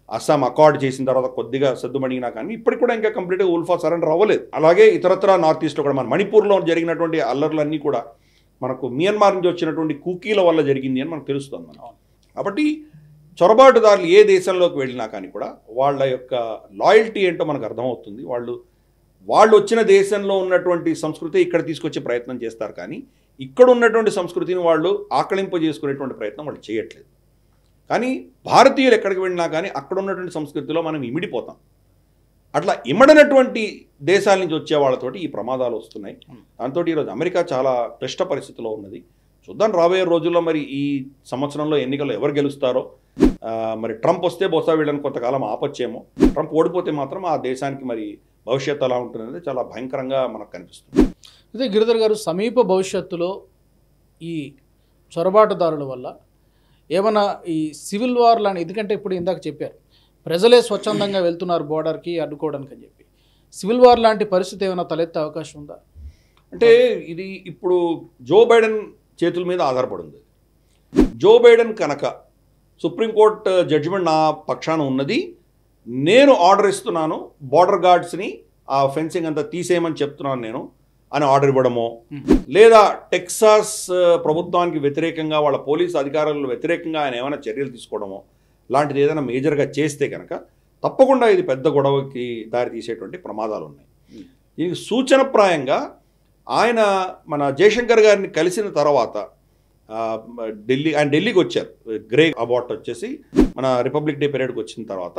అస్సాం అకార్డ్ చేసిన తర్వాత కొద్దిగా సద్దుమణిగినా కానీ ఇప్పటికి కూడా ఇంకా కంప్లీట్గా ఉల్ఫా సరెండర్ అవ్వలేదు. అలాగే ఇతరత్ర నార్త్ ఈస్ట్లో కూడా మన మణిపూర్లో జరిగినటువంటి అల్లర్లన్నీ కూడా మనకు మియన్మార్ నుంచి వచ్చినటువంటి కూకీల వల్ల జరిగింది అని మనకు తెలుస్తుంది మనం. కాబట్టి చొరబాటుదారులు ఏ దేశంలోకి వెళ్ళినా కానీ కూడా వాళ్ళ యొక్క లాయల్టీ ఏంటో మనకు అర్థమవుతుంది. వాళ్ళు వచ్చిన దేశంలో ఉన్నటువంటి సంస్కృతి ఇక్కడ తీసుకొచ్చే ప్రయత్నం చేస్తారు, కానీ ఇక్కడ ఉన్నటువంటి సంస్కృతిని వాళ్ళు ఆకళింపజేసుకునేటువంటి ప్రయత్నం వాళ్ళు చేయట్లేదు. కానీ భారతీయులు ఎక్కడికి వెళ్ళినా కానీ అక్కడ ఉన్నటువంటి సంస్కృతిలో మనం ఇమిడిపోతాం. అట్లా ఇమ్మడనటువంటి దేశాల నుంచి వచ్చే వాళ్ళతోటి ఈ ప్రమాదాలు వస్తున్నాయి. దాంతో ఈరోజు అమెరికా చాలా క్లిష్ట పరిస్థితిలో ఉన్నది. చూద్దాం రాబోయే రోజుల్లో మరి ఈ సంవత్సరంలో ఎన్నికల్లో ఎవరు గెలుస్తారో. మరి ట్రంప్ వస్తే బహుశా వీళ్ళని కొంతకాలం ఆపచ్చేమో. ట్రంప్ ఓడిపోతే మాత్రం ఆ దేశానికి మరి భవిష్యత్తు ఎలా ఉంటుందనేది చాలా భయంకరంగా మనకు కనిపిస్తుంది. అదే గిరిధర్ గారు, సమీప భవిష్యత్తులో ఈ చొరబాటుదారుల వల్ల ఏమైనా ఈ సివిల్ వార్ లాంటి, ఎందుకంటే ఇప్పుడు ఇందాక చెప్పారు ప్రజలే స్వచ్ఛందంగా వెళ్తున్నారు బోర్డర్కి అడ్డుకోవడానికి అని చెప్పి, సివిల్ వార్ లాంటి పరిస్థితి ఏమైనా తలెత్తే అవకాశం ఉందా? అంటే ఇది ఇప్పుడు జో బైడెన్ చేతుల మీద ఆధారపడింది. జో బైడెన్ కనుక సుప్రీంకోర్టు జడ్జిమెంట్ నా పక్షాన ఉన్నది, నేను ఆర్డర్ ఇస్తున్నాను బార్డర్ గార్డ్స్ని ఆ ఫెన్సింగ్ అంతా తీసేయమని చెప్తున్నాను నేను అని ఆర్డర్ ఇవ్వడమో, లేదా టెక్సాస్ ప్రభుత్వానికి వ్యతిరేకంగా వాళ్ళ పోలీసు అధికారులు వ్యతిరేకంగా ఆయన ఏమైనా చర్యలు తీసుకోవడమో లాంటిది ఏదైనా మేజర్గా చేస్తే కనుక తప్పకుండా ఇది పెద్ద గొడవకి దారి తీసేటువంటి ప్రమాదాలు ఉన్నాయి. దీనికి సూచనప్రాయంగా ఆయన మన జయశంకర్ గారిని కలిసిన తర్వాత ఢిల్లీకి వచ్చారు. గ్రేగ్ అబాట్ వచ్చేసి మన రిపబ్లిక్ డే పరేడ్కి వచ్చిన తర్వాత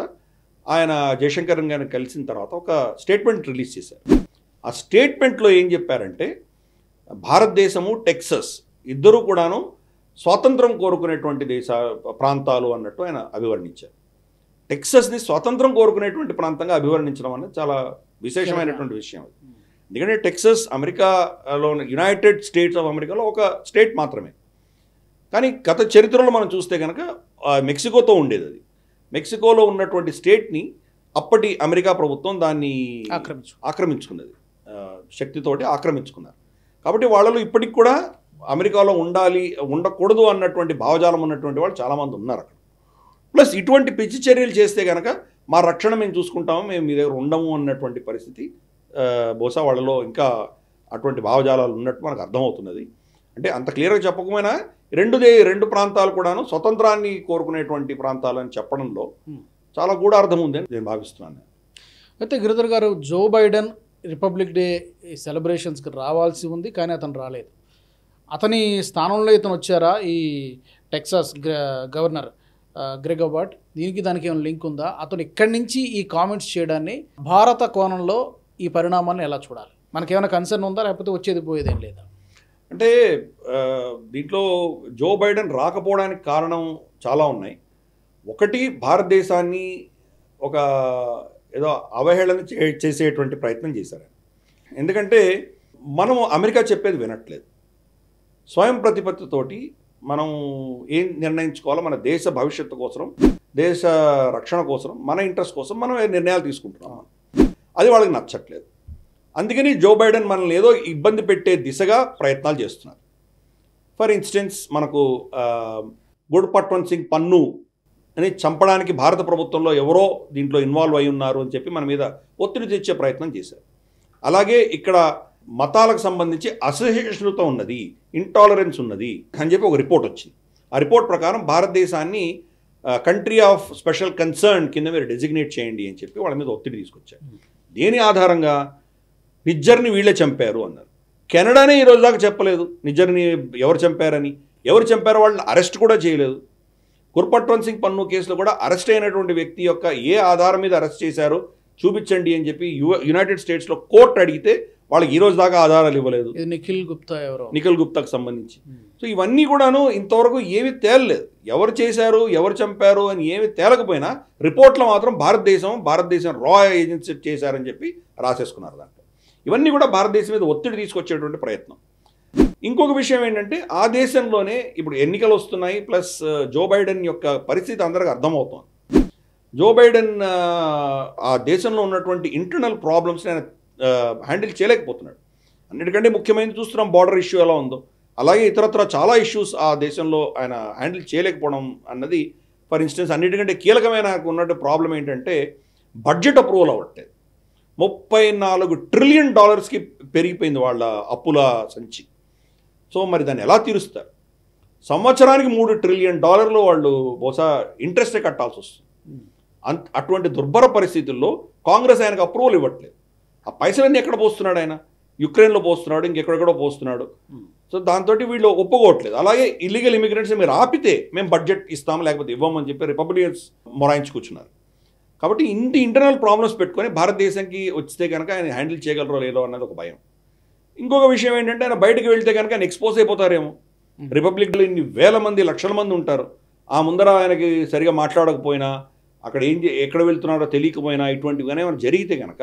ఆయన జయశంకర్ గారిని కలిసిన తర్వాత ఒక స్టేట్మెంట్ రిలీజ్ చేశారు. ఆ స్టేట్మెంట్లో ఏం చెప్పారంటే భారతదేశము టెక్సస్ ఇద్దరూ కూడాను స్వాతంత్రం కోరుకునేటువంటి ప్రాంతాలు అన్నట్టు ఆయన అభివర్ణించారు. టెక్సస్ని స్వాతంత్రం కోరుకునేటువంటి ప్రాంతంగా అభివర్ణించడం అనేది చాలా విశేషమైనటువంటి విషయం. ఎందుకంటే టెక్సస్ అమెరికాలో యునైటెడ్ స్టేట్స్ ఆఫ్ అమెరికాలో ఒక స్టేట్ మాత్రమే. కానీ గత చరిత్రలో మనం చూస్తే కనుక మెక్సికోతో ఉండేది. అది మెక్సికోలో ఉన్నటువంటి స్టేట్ని అప్పటి అమెరికా ప్రభుత్వం దాన్ని ఆక్రమించుకున్నది, శక్తితోటి ఆక్రమించుకున్నారు. కాబట్టి వాళ్ళలో ఇప్పటికి కూడా అమెరికాలో ఉండకూడదు అన్నటువంటి భావజాలం ఉన్నటువంటి వాళ్ళు చాలామంది ఉన్నారు అక్కడ. ప్లస్ ఇటువంటి పిచ్చి చర్యలు చేస్తే కనుక మా రక్షణ మేము చూసుకుంటాము, మేము మీ దగ్గర ఉండము అన్నటువంటి పరిస్థితి బహుశా వాళ్ళలో ఇంకా అటువంటి భావజాలాలు ఉన్నట్టు మనకు అర్థమవుతున్నది. అంటే అంత క్లియర్గా చెప్పకపోయినా రెండు ప్రాంతాలు కూడాను స్వతంత్రాన్ని కోరుకునేటువంటి ప్రాంతాలని చెప్పడంలో చాలా గూఢార్థం ఉందని నేను భావిస్తున్నాను. అయితే గిరిధర్ గారు, జో బైడెన్ రిపబ్లిక్ డే సెలబ్రేషన్స్కి రావాల్సి ఉంది, కానీ అతను రాలేదు. అతని స్థానంలో ఇతను వచ్చారా ఈ టెక్సాస్ గవర్నర్ గ్రెగ్ అబాట్? దానికి ఏమైనా లింక్ ఉందా? అతను ఇక్కడి నుంచి ఈ కామెంట్స్ చేయడాన్ని భారత కోణంలో ఈ పరిణామాన్ని ఎలా చూడాలి? మనకేమైనా కన్సర్న్ ఉందా, లేకపోతే వచ్చేది పోయేదేం లేదా? అంటే దీంట్లో జో బైడెన్ రాకపోవడానికి కారణం చాలా ఉన్నాయి. ఒకటి, భారతదేశాన్ని ఒక ఏదో అవహేళన చేసేటువంటి ప్రయత్నం చేశారు. ఎందుకంటే మనము అమెరికా చెప్పేది వినట్లేదు. స్వయం ప్రతిపత్తితోటి మనం ఏం నిర్ణయించుకోవాలో, మన దేశ భవిష్యత్తు కోసం, దేశ రక్షణ కోసం, మన ఇంట్రెస్ట్ కోసం మనం నిర్ణయాలు తీసుకుంటున్నాం. అది వాళ్ళకి నచ్చట్లేదు. అందుకని జో బైడెన్ మనల్ని ఏదో ఇబ్బంది పెట్టే దిశగా ప్రయత్నాలు చేస్తున్నారు. ఫర్ ఇన్స్టెన్స్ మనకు గుర్పట్వంత్ సింగ్ పన్ను అని చంపడానికి భారత ప్రభుత్వంలో ఎవరో దీంట్లో ఇన్వాల్వ్ అయి ఉన్నారు అని చెప్పి మన మీద ఒత్తిడి తెచ్చే ప్రయత్నం చేశారు. అలాగే ఇక్కడ మతాలకు సంబంధించి అసహిష్ణుత ఉన్నది, ఇంటాలరెన్స్ ఉన్నది అని చెప్పి ఒక రిపోర్ట్ వచ్చింది. ఆ రిపోర్ట్ ప్రకారం భారతదేశాన్ని కంట్రీ ఆఫ్ స్పెషల్ కన్సర్న్ కింద మీరు డెసిగ్నేట్ చేయండి అని చెప్పి వాళ్ళ మీద ఒత్తిడి తీసుకొచ్చారు. దేని ఆధారంగా? నిజ్జర్ని వీళ్ళే చంపారు అన్నారు. కెనడానే ఈరోజు దాకా చెప్పలేదు నిజ్జర్ని ఎవరు చంపారని. ఎవరు చంపారో వాళ్ళని అరెస్ట్ కూడా చేయలేదు. గుర్పట్వంత్ సింగ్ పన్ను కేసులో కూడా అరెస్ట్ అయినటువంటి వ్యక్తి యొక్క ఏ ఆధారం మీద అరెస్ట్ చేశారో చూపించండి అని చెప్పి యునైటెడ్ స్టేట్స్లో కోర్టు అడిగితే వాళ్ళకి ఈ రోజు దాకా ఆధారాలు ఇవ్వలేదు. ఇది నిఖిల్ గుప్తాకు సంబంధించి. సో ఇవన్నీ కూడాను ఇంతవరకు ఏమి తేలలేదు. ఎవరు చేశారు, ఎవరు చంపారు అని ఏమి తేలకపోయినా రిపోర్ట్లో మాత్రం భారతదేశం రా ఏజెన్సీ చేశారని చెప్పి రాసేసుకున్నారు దాంట్లో. ఇవన్నీ కూడా భారతదేశం మీద ఒత్తిడి తీసుకొచ్చేటువంటి ప్రయత్నం. ఇంకొక విషయం ఏంటంటే ఆ దేశంలోనే ఇప్పుడు ఎన్నికలు వస్తున్నాయి, ప్లస్ జో బైడెన్ యొక్క పరిస్థితి అందరికీ అర్థమవుతోంది. జో బైడెన్ ఆ దేశంలో ఉన్నటువంటి ఇంటర్నల్ ప్రాబ్లమ్స్ని ఆయన హ్యాండిల్ చేయలేకపోతున్నాడు. అన్నిటికంటే ముఖ్యమైనది చూస్తున్నాం బార్డర్ ఇష్యూ ఎలా ఉందో, అలాగే ఇతరత్ర చాలా ఇష్యూస్ ఆ దేశంలో ఆయన హ్యాండిల్ చేయలేకపోవడం అన్నది. ఫర్ ఇన్స్టెన్స్ అన్నిటికంటే కీలకమైన ఉన్నట్టు ప్రాబ్లం ఏంటంటే బడ్జెట్ అప్రూవల్ అవ్వట్లేదు. $34 ట్రిలియన్ పెరిగిపోయింది వాళ్ళ అప్పుల సంచి. సో మరి దాన్ని ఎలా తీరుస్తారు? సంవత్సరానికి $3 ట్రిలియన్ వాళ్ళు బహుశా ఇంట్రెస్టే కట్టాల్సి వస్తుంది. అటువంటి దుర్భర పరిస్థితుల్లో కాంగ్రెస్ ఆయనకు అప్రూవల్ ఇవ్వట్లేదు. ఆ పైసలన్నీ ఎక్కడ పోస్తున్నాడు ఆయన? యుక్రెయిన్లో పోస్తున్నాడు, ఇంకెక్కడెక్కడో పోస్తున్నాడు. సో దాంతో వీళ్ళు ఒప్పుకోవట్లేదు. అలాగే ఇల్లీగల్ ఇమిగ్రెంట్స్ మీరు ఆపితే మేము బడ్జెట్ ఇస్తాము, లేకపోతే ఇవ్వమని చెప్పి రిపబ్లికన్స్ మొరాయించి కూర్చున్నారు. కాబట్టి ఇంటర్నల్ ప్రాబ్లమ్స్ పెట్టుకొని భారతదేశానికి వస్తే కనుక ఆయన హ్యాండిల్ చేయగలరో లేదో అన్నది ఒక భయం. ఇంకొక విషయం ఏంటంటే ఆయన బయటకు వెళ్తే కనుక ఆయన ఎక్స్పోజ్ అయిపోతారేమో. రిపబ్లిక్లో ఇన్ని వేల మంది, లక్షల మంది ఉంటారు. ఆ ముందర ఆయనకి సరిగా మాట్లాడకపోయినా, అక్కడ ఎక్కడ వెళ్తున్నారో తెలియకపోయినా, ఇటువంటివి ఏమైనా జరిగితే కనుక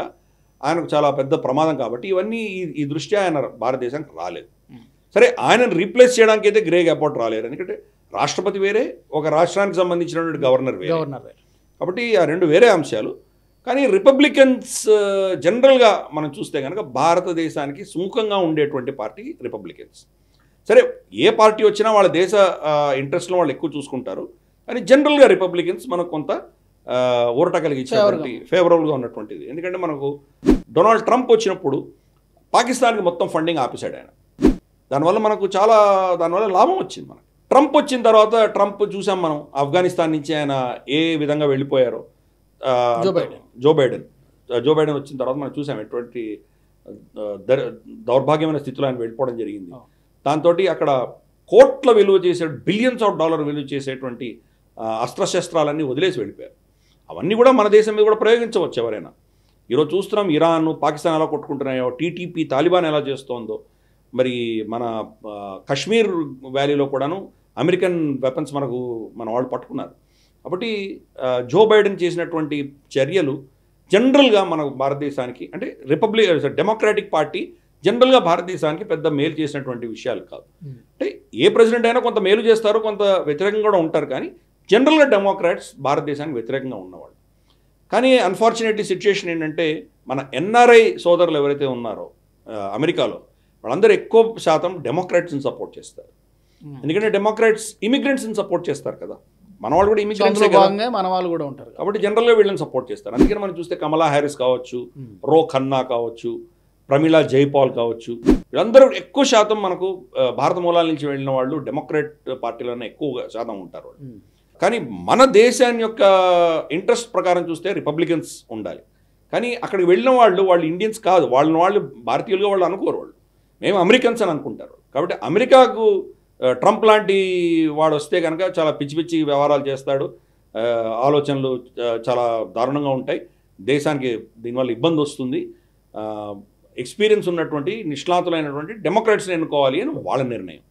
ఆయనకు చాలా పెద్ద ప్రమాదం. కాబట్టి ఇవన్నీ ఈ దృష్ట్యా ఆయన భారతదేశానికి రాలేదు. సరే, ఆయనను రీప్లేస్ చేయడానికి అయితే గ్రేగ్ అబాట్ రాలేరు. ఎందుకంటే రాష్ట్రపతి వేరే, ఒక రాష్ట్రానికి సంబంధించినటువంటి గవర్నర్ వేరే. కాబట్టి ఆ రెండు వేరే అంశాలు. కానీ రిపబ్లికన్స్ జనరల్గా మనం చూస్తే కనుక భారతదేశానికి సుముఖంగా ఉండేటువంటి పార్టీ రిపబ్లికన్స్. సరే, ఏ పార్టీ వచ్చినా వాళ్ళ దేశ ఇంట్రెస్ట్లో వాళ్ళు ఎక్కువ చూసుకుంటారు. కానీ జనరల్గా రిపబ్లికన్స్ మనకు కొంత ఊరట కలిగించేటువంటి ఫేవరబుల్గా ఉన్నటువంటిది. ఎందుకంటే మనకు డొనాల్డ్ ట్రంప్ వచ్చినప్పుడు పాకిస్తాన్కి మొత్తం ఫండింగ్ ఆపేశాడు ఆయన. దానివల్ల మనకు దానివల్ల లాభం వచ్చింది మనకు. ట్రంప్ వచ్చిన తర్వాత చూసాం మనం ఆఫ్ఘనిస్తాన్ నుంచి ఆయన ఏ విధంగా వెళ్ళిపోయారో. జో బైడెన్ వచ్చిన తర్వాత మనం చూసాం ఎటువంటి దౌర్భాగ్యమైన స్థితిలో ఆయన వెళ్ళిపోవడం జరిగింది. దాంతో అక్కడ కోట్ల విలువ చేసే బిలియన్స్ ఆఫ్ డాలర్ విలువ చేసేటువంటి అస్త్రశస్త్రాలన్నీ వదిలేసి వెళ్ళిపోయారు. అవన్నీ కూడా మన దేశం మీద కూడా ప్రయోగించవచ్చు ఎవరైనా. ఈరోజు చూస్తున్నాం ఇరాన్, పాకిస్తాన్ ఎలా కొట్టుకుంటున్నాయో, టీటీపీ, తాలిబాన్ ఎలా చేస్తోందో. మరి మన కశ్మీర్ వ్యాలీలో కూడాను అమెరికన్ వెపన్స్ మన వాళ్ళు పట్టుకున్నారు. కాబట్టి జో బైడెన్ చేసినటువంటి చర్యలు జనరల్గా మన భారతదేశానికి, అంటే డెమోక్రాటిక్ పార్టీ జనరల్గా భారతదేశానికి పెద్ద మేలు చేసినటువంటి విషయాలు కాదు. అంటే ఏ ప్రెసిడెంట్ అయినా కొంత మేలు చేస్తారు, కొంత వ్యతిరేకంగా కూడా ఉంటారు. కానీ జనరల్గా డెమోక్రాట్స్ భారతదేశానికి వ్యతిరేకంగా ఉన్నవాళ్ళు. కానీ అన్ఫార్చునేట్లీ సిచ్యుయేషన్ ఏంటంటే మన ఎన్ఆర్ఐ సోదరులు ఎవరైతే ఉన్నారో అమెరికాలో, వాళ్ళందరూ ఎక్కువ శాతం డెమోక్రాట్స్ని సపోర్ట్ చేస్తారు. ఎందుకంటే డెమోక్రాట్స్ ఇమిగ్రెంట్స్ని సపోర్ట్ చేస్తారు కదా. మన వాళ్ళు కూడా ఇమిగ్రెంట్సే కదా, మన వాళ్ళు కూడా ఉంటారు. కాబట్టి జనరల్గా వీళ్ళని సపోర్ట్ చేస్తారు. అందుకని మనం చూస్తే కమలా హ్యారిస్ కావచ్చు, రో ఖన్నా కావచ్చు, ప్రమీలా జైపాల్ కావచ్చు, వీళ్ళందరూ ఎక్కువ శాతం మనకు భారత మూలాల నుంచి వెళ్ళిన వాళ్ళు డెమోక్రాట్ పార్టీలోనే ఎక్కువ శాతం ఉంటారు. కానీ మన దేశాన్ని యొక్క ఇంట్రెస్ట్ ప్రకారం చూస్తే రిపబ్లికన్స్ ఉండాలి. కానీ అక్కడికి వెళ్ళిన వాళ్ళు ఇండియన్స్ కాదు, వాళ్ళు భారతీయులుగా వాళ్ళు అనుకోరు. వాళ్ళు మేము అమెరికన్స్ అని అనుకుంటారు. కాబట్టి అమెరికాకు ట్రంప్ లాంటి వాడు వస్తే కనుక చాలా పిచ్చి పిచ్చి వ్యవహారాలు చేస్తాడు, ఆలోచనలు చాలా దారుణంగా ఉంటాయి, దేశానికి దీనివల్ల ఇబ్బంది వస్తుంది. ఎక్స్పీరియన్స్ ఉన్నటువంటి నిష్ణాతులైనటువంటి డెమోక్రాట్స్ని ఎన్నుకోవాలి అని వాళ్ళ నిర్ణయం.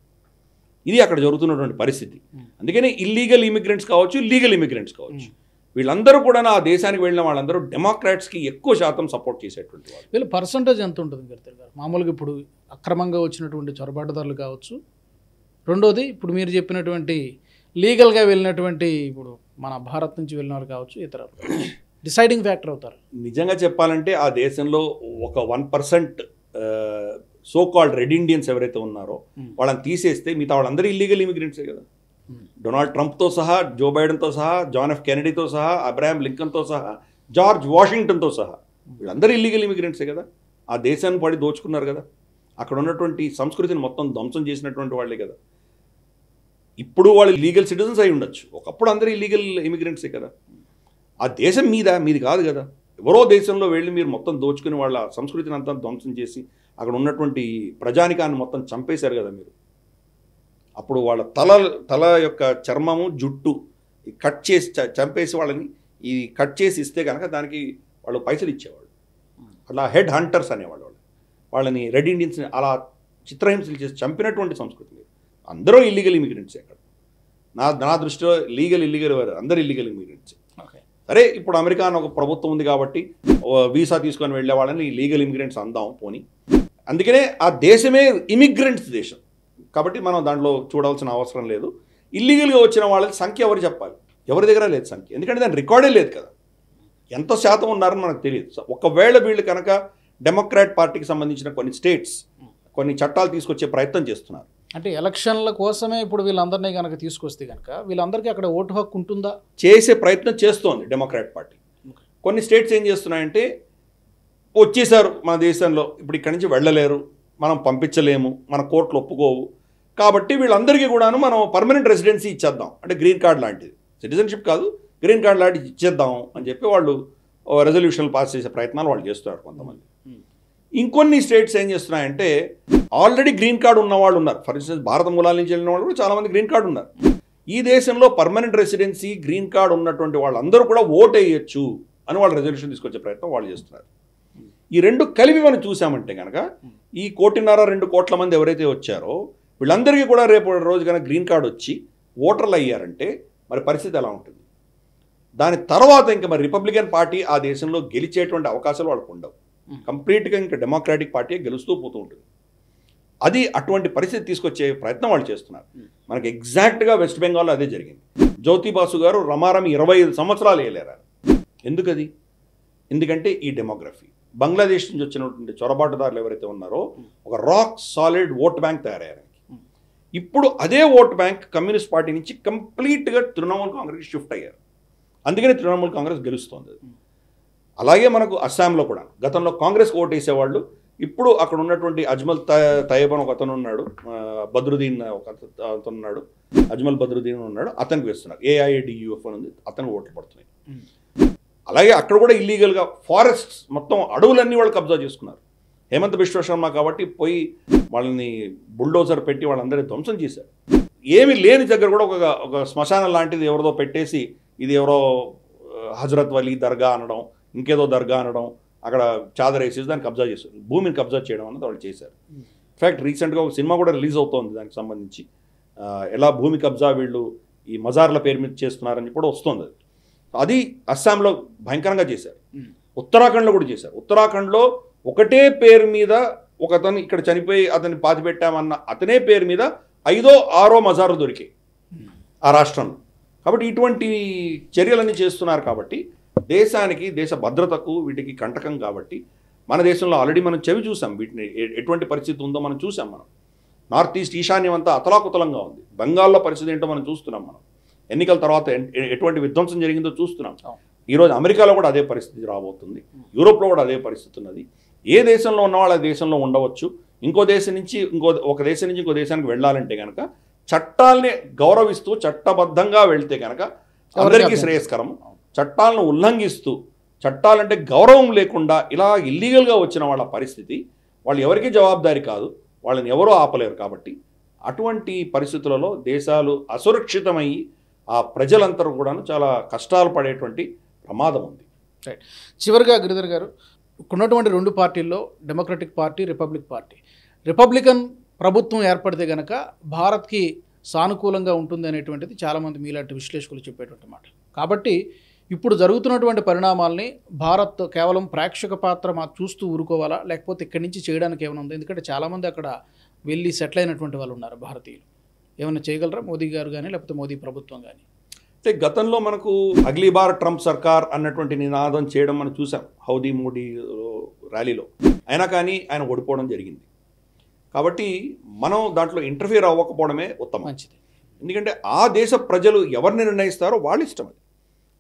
ఇది అక్కడ జరుగుతున్నటువంటి పరిస్థితి. అందుకని ఇల్లీగల్ ఇమిగ్రెంట్స్ కావచ్చు, లీగల్ ఇమిగ్రెంట్స్ కావచ్చు, వీళ్ళందరూ కూడా ఆ దేశానికి వెళ్ళిన వాళ్ళందరూ డెమోక్రాట్స్కి ఎక్కువ శాతం సపోర్ట్ చేసేటువంటి వాళ్ళు. వీళ్ళ పర్సంటేజ్ ఎంత ఉంటుంది గారు? మామూలుగా ఇప్పుడు అక్రమంగా వచ్చినటువంటి చొరబాటుదారులు కావచ్చు, రెండోది ఇప్పుడు మీరు చెప్పినటువంటి లీగల్గా వెళ్ళినటువంటి ఇప్పుడు మన భారత్ నుంచి వెళ్ళిన వాళ్ళు కావచ్చు, ఇతర డిసైడింగ్ ఫ్యాక్టర్ అవుతారు. నిజంగా చెప్పాలంటే ఆ దేశంలో ఒక 1% సో కాల్డ్ రెడ్ ఇండియన్స్ ఎవరైతే ఉన్నారో వాళ్ళని తీసేస్తే మిగతా వాళ్ళందరూ ఇల్లీగల్ ఇమిగ్రెంట్సే కదా. డొనాల్డ్ ట్రంప్తో సహా, జో బైడెన్తో సహా, జాన్ ఎఫ్ కెనడీతో సహా, అబ్రహాం లింకన్తో సహా, జార్జ్ వాషింగ్టన్తో సహా వీళ్ళందరూ ఇల్లీగల్ ఇమిగ్రెంట్సే కదా. ఆ దేశాన్ని పడి దోచుకున్నారు కదా. అక్కడ ఉన్నటువంటి సంస్కృతిని మొత్తం ధ్వంసం చేసినటువంటి వాళ్ళే కదా. ఇప్పుడు వాళ్ళు లీగల్ సిటిజన్స్ అయి ఉండొచ్చు, ఒకప్పుడు అందరూ ఇల్లీగల్ ఇమిగ్రెంట్సే కదా. ఆ దేశం మీది కాదు కదా. ఎవరో దేశంలో వెళ్ళి మీరు మొత్తం దోచుకుని వాళ్ళ సంస్కృతిని అంతా ధ్వంసం చేసి అక్కడ ఉన్నటువంటి ప్రజానికాన్ని మొత్తం చంపేశారు కదా మీరు. అప్పుడు వాళ్ళ తల యొక్క చర్మము, జుట్టు కట్ చేసి చంపేసి వాళ్ళని కట్ చేసి ఇస్తే కనుక దానికి వాళ్ళు పైసలు ఇచ్చేవాళ్ళు. అలా హెడ్ హంటర్స్ అనేవాళ్ళు. వాళ్ళని రెడ్ ఇండియన్స్ని అలా చిత్రహింసలు చేసి చంపినటువంటి సంస్కృతి లేదు. అందరూ ఇల్లీగల్ ఇమిగ్రెంట్సే అక్కడ. నా దృష్టిలో లీగల్ ఇల్లీగల్ వారు అందరూ ఇల్లీగల్ ఇమిగ్రెంట్సే. సరే, ఇప్పుడు అమెరికా అని ఒక ప్రభుత్వం ఉంది కాబట్టి వీసా తీసుకొని వెళ్ళే వాళ్ళని లీగల్ ఇమిగ్రెంట్స్ అందాం పోనీ. అందుకనే ఆ దేశమే ఇమిగ్రెంట్స్ దేశం కాబట్టి మనం దాంట్లో చూడాల్సిన అవసరం లేదు. ఇల్లీగల్గా వచ్చిన వాళ్ళ సంఖ్య ఎవరు చెప్పాలి? ఎవరి దగ్గర లేదు సంఖ్య, ఎందుకంటే దాని రికార్డే లేదు కదా, ఎంత శాతం ఉన్నారని మనకు తెలియదు. ఒకవేళ వీళ్ళు కనుక డెమోక్రాట్ పార్టీకి సంబంధించిన కొన్ని స్టేట్స్ కొన్ని చట్టాలు తీసుకొచ్చే ప్రయత్నం చేస్తున్నారు. అంటే ఎలక్షన్ల కోసమే ఇప్పుడు వీళ్ళందరినీ కనుక తీసుకొస్తే కనుక వీళ్ళందరికీ అక్కడ ఓటు హక్కు ఉంటుందా? చేసే ప్రయత్నం చేస్తోంది డెమోక్రాట్ పార్టీ. కొన్ని స్టేట్స్ ఏం చేస్తున్నాయంటే, వచ్చేసారు మన దేశంలో, ఇప్పుడు ఇక్కడి నుంచి వెళ్ళలేరు, మనం పంపించలేము, మన కోర్టులు ఒప్పుకోవు, కాబట్టి వీళ్ళందరికీ కూడాను మనం పర్మనెంట్ రెసిడెన్సీ ఇచ్చేద్దాం, అంటే గ్రీన్ కార్డ్ లాంటిది, సిటిజన్షిప్ కాదు గ్రీన్ కార్డ్ లాంటిది ఇచ్చేద్దాం అని చెప్పి వాళ్ళు రెజల్యూషన్లు పాస్ చేసే ప్రయత్నాలు వాళ్ళు చేస్తున్నారు కొంతమంది. ఇంకొన్ని స్టేట్స్ ఏం చేస్తున్నాయంటే, ఆల్రెడీ గ్రీన్ కార్డు ఉన్న వాళ్ళు ఉన్నారు. ఫర్ ఇన్స్టెన్స్ భారత మూలాల నుంచి వెళ్ళిన వాళ్ళు కూడా చాలామంది గ్రీన్ కార్డు ఉన్నారు. ఈ దేశంలో పర్మనెంట్ రెసిడెన్సీ గ్రీన్ కార్డు ఉన్నటువంటి వాళ్ళందరూ కూడా ఓట్ వేయచ్చు అని వాళ్ళు రెజల్యూషన్ తీసుకొచ్చే ప్రయత్నం వాళ్ళు చేస్తున్నారు. ఈ రెండు కలిపి మనం చూసామంటే కనుక ఈ 1.5-2 కోట్ల మంది ఎవరైతే వచ్చారో వీళ్ళందరికీ కూడా రేపు రోజు కనుక గ్రీన్ కార్డు వచ్చి ఓటర్లు అయ్యారంటే మరి పరిస్థితి ఎలా ఉంటుంది? దాని తర్వాత ఇంకా మరి రిపబ్లికన్ పార్టీ ఆ దేశంలో గెలిచేటువంటి అవకాశాలు వాళ్ళకు ఉండవు. కంప్లీట్గా ఇంకా డెమోక్రాటిక్ పార్టీ గెలుస్తూ పోతూ ఉంటుంది. అది అటువంటి పరిస్థితి తీసుకొచ్చే ప్రయత్నం వాళ్ళు చేస్తున్నారు. మనకి ఎగ్జాక్ట్గా వెస్ట్ బెంగాల్లో అదే జరిగింది. జ్యోతి బాసు గారు రమారమి 25 సంవత్సరాలు వేయలేరు. ఎందుకది? ఎందుకంటే ఈ డెమోగ్రఫీ, బంగ్లాదేశ్ నుంచి వచ్చినటువంటి చొరబాటుదారులు ఎవరైతే ఉన్నారో ఒక రాక్ సాలిడ్ ఓట్ బ్యాంక్ తయారయ్యారు. ఇప్పుడు అదే ఓట్ బ్యాంక్ కమ్యూనిస్ట్ పార్టీ నుంచి కంప్లీట్గా తృణమూల్ కాంగ్రెస్ షిఫ్ట్ అయ్యారు. అందుకని తృణమూల్ కాంగ్రెస్ గెలుస్తోంది. అలాగే మనకు అస్సాంలో కూడా గతంలో కాంగ్రెస్ ఓటు వేసేవాళ్ళు ఇప్పుడు అక్కడ ఉన్నటువంటి అజ్మల్ తయ్యబ్ అని ఒక అతను ఉన్నాడు, బద్రుద్దీన్ ఒక అతను ఉన్నాడు, అజ్మల్ బద్రుద్దీన్ ఉన్నాడు, అతనికి వేస్తున్నారు. AIADUF అని ఉంది, అతనికి ఓట్లు పడుతున్నాయి. అలాగే అక్కడ కూడా ఇల్లీగల్గా ఫారెస్ట్స్ మొత్తం అడవులన్నీ వాళ్ళు కబ్జా చేసుకున్నారు. హేమంత్ బిశ్వ శర్మ కాబట్టి పోయి వాళ్ళని బుల్డోజర్ పెట్టి వాళ్ళందరినీ ధ్వంసం చేశారు. ఏమి లేని దగ్గర కూడా ఒక శ్మశానం లాంటిది ఎవరిదో పెట్టేసి ఇది ఎవరో హజరత్ వలీ దర్గా అనడం, ఇంకేదో దర్గా అనడం, అక్కడ చాదర్ వేసేసి దాన్ని కబ్జా చేశారు. భూమిని కబ్జా చేయడం అన్నది వాళ్ళు చేశారు. ఇన్ఫ్యాక్ట్ రీసెంట్గా ఒక సినిమా కూడా రిలీజ్ అవుతోంది దానికి సంబంధించి, ఎలా భూమి కబ్జా వీళ్ళు ఈ మజార్ల పేరు మీద చేస్తున్నారని కూడా వస్తుంది. అది అస్సాంలో భయంకరంగా చేశారు. ఉత్తరాఖండ్లో కూడా చేశారు. ఉత్తరాఖండ్లో ఒకటే పేరు మీద ఒక అతను ఇక్కడ చనిపోయి అతన్ని పాతిపెట్టామన్న అతనే పేరు మీద 5ో 6ో మజారు దొరికాయి ఆ రాష్ట్రంలో. కాబట్టి ఇటువంటి చర్యలన్నీ చేస్తున్నారు. కాబట్టి దేశానికి, దేశ భద్రతకు వీటికి కంటకం. కాబట్టి మన దేశంలో ఆల్రెడీ మనం చెవి చూసాం, వీటిని ఎటువంటి పరిస్థితి ఉందో మనం చూసాం. మనం నార్త్ ఈస్ట్ ఈశాన్యం అంతా అతలాకుతలంగా ఉంది. బెంగాల్లో పరిస్థితి ఏంటో మనం చూస్తున్నాం. మనం ఎన్నికల తర్వాత ఎటువంటి విధ్వంసం జరిగిందో చూస్తున్నాం. ఈరోజు అమెరికాలో కూడా అదే పరిస్థితి రాబోతుంది. యూరోప్లో కూడా అదే పరిస్థితి ఉన్నది. ఏ దేశంలో ఉన్నవాళ్ళు ఆ దేశంలో ఉండవచ్చు. ఇంకో దేశం నుంచి ఒక దేశం నుంచి ఇంకో దేశానికి వెళ్ళాలంటే కనుక చట్టాలని గౌరవిస్తూ చట్టబద్ధంగా వెళ్తే కనుక అందరికీ శ్రేయస్కరం. చట్టాలను ఉల్లంఘిస్తూ, చట్టాలంటే గౌరవం లేకుండా ఇలా ఇల్లీగల్గా వచ్చిన వాళ్ళ పరిస్థితి, వాళ్ళు ఎవరికీ జవాబుదారీ కాదు, వాళ్ళని ఎవరూ ఆపలేరు. కాబట్టి అటువంటి పరిస్థితులలో దేశాలు అసురక్షితమయ్యి ఆ ప్రజలందరూ కూడాను చాలా కష్టాలు పడేటువంటి ప్రమాదం ఉంది. రైట్. చివరిగా గిరిధర్ గారు, ఉన్నటువంటి 2 పార్టీల్లో democratic party, republic party, Republican ప్రభుత్వం ఏర్పడితే కనుక భారత్కి సానుకూలంగా ఉంటుంది అనేటువంటిది చాలామంది మీలాంటి విశ్లేషకులు చెప్పేటువంటి మాట. కాబట్టి ఇప్పుడు జరుగుతున్నటువంటి పరిణామాల్ని భారత్ కేవలం ప్రేక్షక పాత్ర చూస్తూ ఊరుకోవాలా, లేకపోతే ఇక్కడి నుంచి చేయడానికి ఏమైనా ఉంది? ఎందుకంటే చాలామంది అక్కడ వెళ్ళి సెటిల్ అయినటువంటి వాళ్ళు ఉన్నారు భారతీయులు. ఏమైనా చేయగలరా మోదీ గారు కానీ, లేకపోతే మోదీ ప్రభుత్వం కానీ? అంటే గతంలో మనకు అగ్లీ బార్ ట్రంప్ సర్కార్ అన్నటువంటి నినాదం చేయడం మనం చూసాం హౌదీ మోడీ ర్యాలీలో. అయినా కానీ ఆయన ఓడిపోవడం జరిగింది. కాబట్టి మనం దాంట్లో ఇంటర్ఫియర్ అవ్వకపోవడమే ఉత్తమం, మంచిది. ఎందుకంటే ఆ దేశ ప్రజలు ఎవరిని నిర్ణయిస్తారో వాళ్ళ ఇష్టం.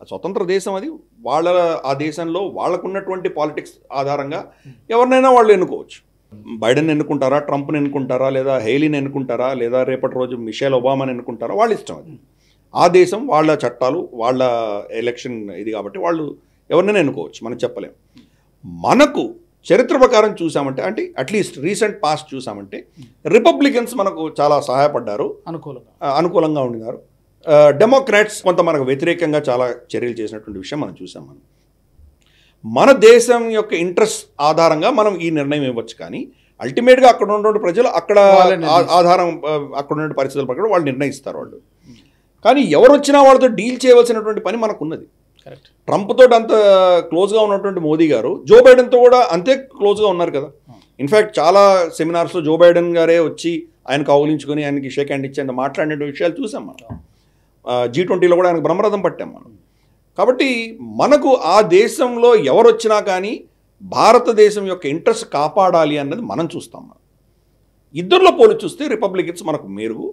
అది స్వతంత్ర దేశం. అది ఆ దేశంలో వాళ్ళకున్నటువంటి పాలిటిక్స్ ఆధారంగా ఎవరినైనా వాళ్ళు ఎన్నుకోవచ్చు. బైడెన్ ఎన్నుకుంటారా, ట్రంప్ని ఎన్నుకుంటారా, లేదా హెయిలీని ఎన్నుకుంటారా, లేదా రేపటి రోజు మిషేల్ ఒబామాని ఎన్నుకుంటారా, వాళ్ళ ఇష్టం. అది ఆ దేశం, వాళ్ళ చట్టాలు, వాళ్ళ ఎలక్షన్ ఇది. కాబట్టి వాళ్ళు ఎవరినైనా ఎన్నుకోవచ్చు, మనం చెప్పలేం. మనకు చరిత్ర ప్రకారం చూసామంటే, అంటే అట్లీస్ట్ రీసెంట్ పాస్ట్ చూసామంటే రిపబ్లికన్స్ మనకు చాలా సహాయపడ్డారు, అనుకూలంగా ఉన్నారు. డెమోక్రాట్స్ కొంత మనకు వ్యతిరేకంగా చాలా చర్యలు చేసినటువంటి విషయం మనం చూసాం. మన దేశం యొక్క ఇంట్రెస్ట్ ఆధారంగా మనం ఈ నిర్ణయం ఇవ్వచ్చు. కానీ అల్టిమేట్గా అక్కడ ఉన్నటువంటి ప్రజలు అక్కడ ఆధారం అక్కడ ఉన్న పరిస్థితుల ప్రకారం వాళ్ళు నిర్ణయిస్తారు వాళ్ళు. కానీ ఎవరు వచ్చినా వాళ్ళతో డీల్ చేయవలసినటువంటి పని మనకు ఉన్నది. ట్రంప్ తోటి అంత క్లోజ్గా ఉన్నటువంటి మోదీ గారు జో బైడెన్తో కూడా అంతే క్లోజ్గా ఉన్నారు కదా. ఇన్ఫ్యాక్ట్ చాలా సెమినార్స్లో జో బైడెన్ గారే వచ్చి ఆయన కౌగిలించుకొని ఆయనకి షేక్ హ్యాండ్ ఇచ్చి ఆయన మాట్లాడిన విషయాలు చూసాం మనం. G20లో కూడా ఆయనకు బ్రహ్మరథం పట్టాం మనం. కాబట్టి మనకు ఆ దేశంలో ఎవరు వచ్చినా కానీ భారతదేశం యొక్క ఇంట్రెస్ట్ కాపాడాలి అన్నది మనం చూస్తాం. ఇద్దరిలో పోలి చూస్తే రిపబ్లికన్స్ మనకు మెరుగు.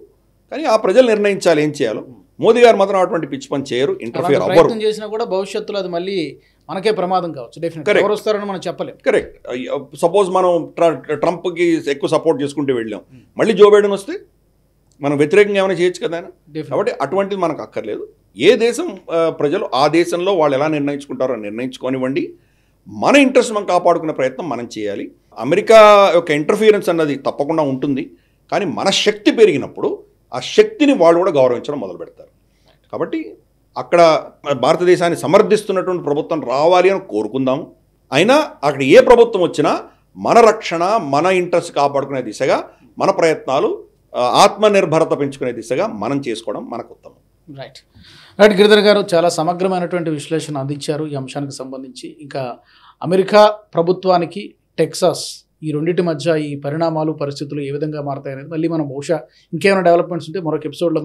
కానీ ఆ ప్రజలు నిర్ణయించాలి ఏం చేయాలో. మోదీ గారు మాత్రం అటువంటి పిచ్చి పని చేయరు, ఇంటర్ఫియర్ అవ్వరు. చేసినా కూడా భవిష్యత్తులో అది మళ్ళీ మనకే ప్రమాదం కావచ్చు. డెఫినెట్గా ఎవరు వస్తారని మనం చెప్పలేం. కరెక్ట్. సపోజ్ మనం ట్రంప్కి ఎక్కువ సపోర్ట్ చేసుకుంటూ వెళ్ళాం, మళ్ళీ జో బైడెన్ వస్తే మనం వ్యతిరేకంగా ఏమైనా చేయొచ్చు కదా ఆయన. కాబట్టి అటువంటిది మనకు అక్కర్లేదు. ఏ దేశం ప్రజలు ఆ దేశంలో వాళ్ళు ఎలా నిర్ణయించుకుంటారో నిర్ణయించుకోనివ్వండి. మన ఇంట్రెస్ట్ మనం కాపాడుకునే ప్రయత్నం మనం చేయాలి. అమెరికా యొక్క ఇంటర్ఫియరెన్స్ అన్నది తప్పకుండా ఉంటుంది. కానీ మన శక్తి పెరిగినప్పుడు ఆ శక్తిని వాళ్ళు కూడా గౌరవించడం మొదలు పెడతారు. కాబట్టి అక్కడ భారతదేశాన్ని సమర్థిస్తున్నటువంటి ప్రభుత్వం రావాలి అని కోరుకుందాము. అయినా అక్కడ ఏ ప్రభుత్వం వచ్చినా మన రక్షణ, మన ఇంట్రెస్ట్ కాపాడుకునే దిశగా మన ప్రయత్నాలు, ఆత్మనిర్భరత పెంచుకునే దిశగా మనం చేసుకోవడం మనకు ఉత్తమం. రైట్ గిరిధర్ గారు చాలా సమగ్రమైనటువంటి విశ్లేషణ అందించారు ఈ అంశానికి సంబంధించి. ఇంకా అమెరికా ప్రభుత్వానికి టెక్సాస్ ఈ రెండింటి మధ్య ఈ పరిణామాలు, పరిస్థితులు ఏ విధంగా మారతాయి అనేది మళ్ళీ మనం బహుశా ఇంకేమైనా డెవలప్మెంట్స్ ఉంటే మరొక ఎపిసోడ్లో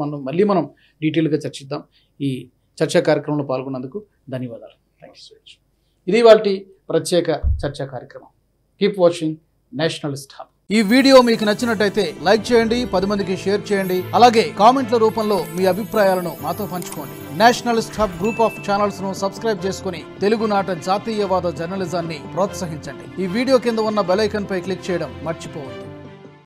మనం డీటెయిల్గా చర్చిద్దాం. ఈ చర్చా కార్యక్రమంలో పాల్గొన్నందుకు ధన్యవాదాలు. Thank you so much. ఇది వాటి ప్రత్యేక చర్చా కార్యక్రమం. Keep watching Nationalist hub. ఈ వీడియో మీకు నచ్చినట్టయితే లైక్ చేయండి, 10 మందికి షేర్ చేయండి. అలాగే కామెంట్ల రూపంలో మీ అభిప్రాయాలను మాతో పంచుకోండి. Nationalist hub group of channels ను సబ్స్క్రైబ్ చేసుకుని తెలుగునాట జాతీయవాద జర్నలిజాన్ని ప్రోత్సహించండి. ఈ వీడియో కింద ఉన్న బెల్ ఐకాన్ పై క్లిక్ చేయడం మర్చిపోవద్దు.